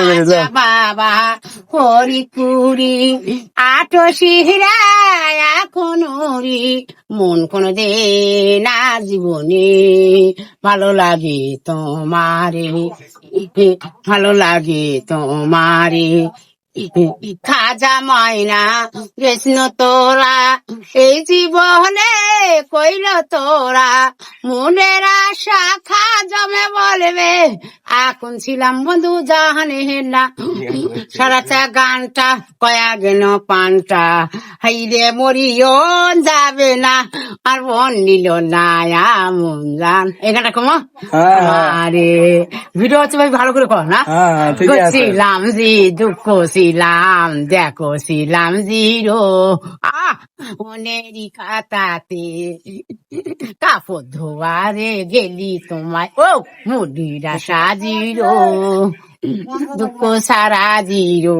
আচ্ছা বাবা হরিপুরি আটো শিহরায় এখন মন কোনো দে না জীবনে ভালো লাগে তোমারে ভালো লাগে তোমারে খাজা ময়না কৃষ্ণ তোরা এই জীবনে কইল তোরা মনের আশা খা জমে বলবে এখন ছিলাম বন্ধু জাহানে না সারাটা গানটা কয়া গেল পানটা হাইরে মরিও যাবে না আর মন নিল না মন জান এখানটা কমো আরে ভিডিও হচ্ছে ভাই ভালো করে কর না ছিলাম জি দুঃখ ছিলাম দেখো ছিলাম জিরো মনেরই খাতাতে কাপড় ধোয়ারে গেলি তোমায় ও মুডিরা সাজিরো দুঃখ সারা জিরো